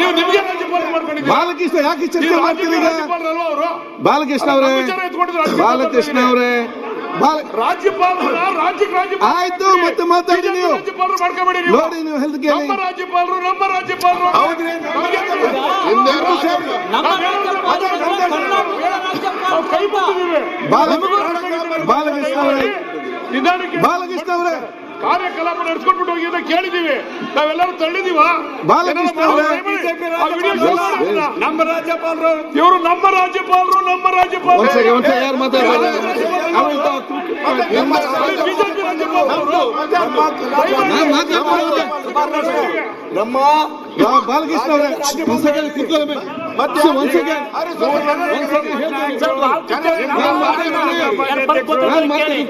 ನೀವು ನಿಮಗೆ ರಾಜ್ಯಪಾಲರು ಮಾಡ್ಕೊಂಡಿದ್ದೀರಿ. ಬಾಲಕೃಷ್ಣ ಯಾಕೆ ಚರ್ಚೆ ಮಾಡ್ತೀವಿ ಈಗ? ಅವರು ಬಾಲಕೃಷ್ಣ ಅವರೇ, ಬಾಲಕೃಷ್ಣ ಅವರೇ, ರಾಜ್ಯಪಾಲರ ರಾಜ್ಯಕ್ಕೆ ಆಯ್ತು, ಮತ್ತೆ ಮಾತಾಡಿ ನೀವು. ರಾಜ್ಯಪಾಲರು ಮಾಡ್ಕೋಬೇಡಿ ನೋಡಿ, ನೀವು ಹೆಲ್ತ್ ಕೇಳಿ. ನಮ್ಮ ರಾಜ್ಯಪಾಲರು ಕೈ ಬಿಟ್ಟಿದ್ದೀವಿ. ಬಾಲಕೃಷ್ಣ ಅವರೇ, ಕಾರ್ಯಕಲಾಪ ನಡೆಸ್ಕೊಂಡ್ಬಿಟ್ಟು ಹೋಗಿ ಅಂತ ಕೇಳಿದೀವಿ. ನಾವೆಲ್ಲರೂ ತಳ್ಳಿದೀವ. ಬಾಲಕೃಷ್ಣ ಅವರೇ, ನಮ್ಮ ರಾಜ್ಯಪಾಲರು ಇವರು, ನಮ್ಮ ರಾಜ್ಯಪಾಲರು ಯಾರು ಮಾತಾಡ್ತಾರೆ? ಬಿಜೆಪಿ ರಾಜ್ಯಪಾಲರು ನಮ್ಮ ಬಾಲಕೃಷ್ಣ ಅವರೇ,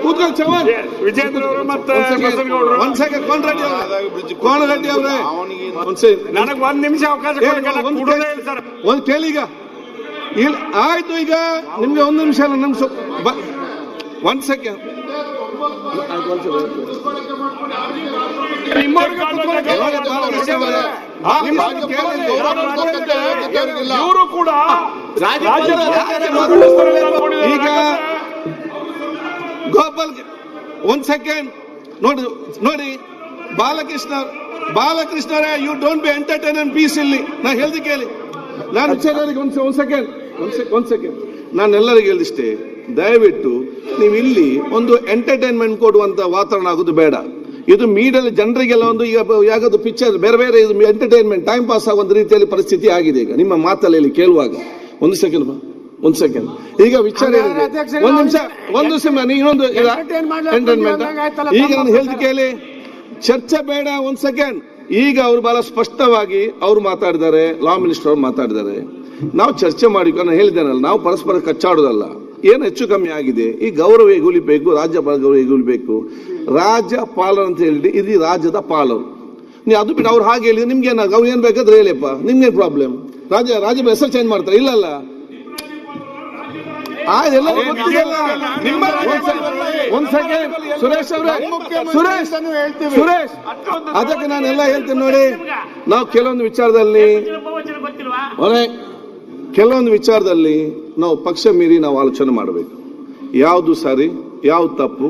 ಕೂತ್ಕೊಂಡು ಚವನ್ ವಿಜೇಂದ್ರ ಅವರು ಮತ್ತೆ ಕೋಣ ರೆಡ್ಡಿ ಅವರೇ, ನನಗೆ ಒಂದ್ ನಿಮಿಷ ಅವಕಾಶ ಒಂದು ಕೇಳೀಗ. ಇಲ್ಲ, ಆಯ್ತು, ಈಗ ನಿಮ್ಗೆ ಒಂದು ನಿಮಿಷ ಅಲ್ಲ, ನಿಮಿಷ ಒಂದ್ ಸೆಕೆಂಡ್. ಇವರು ಕೂಡ ಈಗ ಗೋಪಾಲ್ ಒಂದ್ ಸೆಕೆಂಡ್ ನೋಡಿ Balakrishna you don't be entertain and peace. ಇಲ್ಲಿ ನಾ ಹೇಳ್ದಿ ಕೇಳಿ, ನಾನು ಒಂದ್ ಸೆಕೆಂಡ್ ನಾನು ಎಲ್ಲರಿಗೂ ಹೇಳಿಷ್ಟೇ, ದಯವಿಟ್ಟು ನೀವು ಇಲ್ಲಿ ಒಂದು ಎಂಟರ್ಟೈನ್ಮೆಂಟ್ ಕೊಡುವಂತ ವಾತಾವರಣ ಆಗೋದು ಬೇಡ. ಇದು ಮೀಡಿಯಲ್ಲಿ ಜನರಿಗೆಲ್ಲ ಒಂದು ಈಗ ಯಾವುದು ಪಿಕ್ಚರ್ ಬೇರೆ ಬೇರೆ ಇದು ಎಂಟರ್ಟೈನ್ಮೆಂಟ್ ಟೈಮ್ ಪಾಸ್ ಆಗುವಂತ ರೀತಿಯಲ್ಲಿ ಪರಿಸ್ಥಿತಿ ಆಗಿದೆ ಈಗ ನಿಮ್ಮ ಮಾತಲ್ಲಿ ಕೇಳುವಾಗ. ಒಂದು ಸೆಕೆಂಡ್ ಈಗ ವಿಚಾರ ಒಂದು ನಿಮಿಷ ಇನ್ನೊಂದು ಎಂಟರ್ಟೈನ್ಮೆಂಟ್. ಈಗ ನಾನು ಹೇಳ್ದು ಕೇಳಿ, ಚರ್ಚೆ ಬೇಡ. ಒಂದ್ ಸೆಕೆಂಡ್. ಈಗ ಅವರು ಬಹಳ ಸ್ಪಷ್ಟವಾಗಿ ಅವ್ರು ಮಾತಾಡಿದ್ದಾರೆ, ಲಾ ಮಿನಿಸ್ಟರ್ ಅವ್ರು ಮಾತಾಡಿದ್ದಾರೆ. ನಾವು ಚರ್ಚೆ ಮಾಡಿಕೊಂಡು ಹೇಳಿದ್ದೇನಲ್ಲ, ನಾವು ಪರಸ್ಪರ ಕಚ್ಚಾಡೋದಲ್ಲ. ಏನು ಹೆಚ್ಚು ಕಮ್ಮಿ ಆಗಿದೆ, ಈ ಗೌರವ ಹೇಗುಲಿಬೇಕು, ರಾಜ್ಯಪಾಲ ಗೌರವ ಹೇಗುಲಿಬೇಕು. ರಾಜ್ಯಪಾಲರು ಅಂತ ಹೇಳಿದ್ರೆ ಇದು ರಾಜ್ಯದ ಪಾಲರು. ನೀವು ಅದು ಬಿಟ್ಟು ಅವ್ರು ಹಾಗೆ ಹೇಳಿದ್ರೆ ನಿಮ್ಗೆ ಅವ್ರು ಏನ್ ಬೇಕಾದ್ರೆ ಹೇಳಿಯಪ್ಪ, ನಿಮ್ಗೇನು ಪ್ರಾಬ್ಲಮ್? ರಾಜ್ಯ ಹೆಸರು ಚೇಂಜ್ ಮಾಡ್ತಾರೆ? ಇಲ್ಲಲ್ಲ, ಒಂದ್ ಸೆಕೆಂಡ್ ಸುರೇಶ್ ಅವರೇ, ಸುರೇಶ್ ಅದಕ್ಕೆ ನಾನೆಲ್ಲ ಹೇಳ್ತೀನಿ ನೋಡಿ. ನಾವು ಕೆಲವೊಂದು ವಿಚಾರದಲ್ಲಿ ನಾವು ಪಕ್ಷ ಮೀರಿ ನಾವು ಆಲೋಚನೆ ಮಾಡಬೇಕು. ಯಾವುದು ಸರಿ, ಯಾವ್ದು ತಪ್ಪು.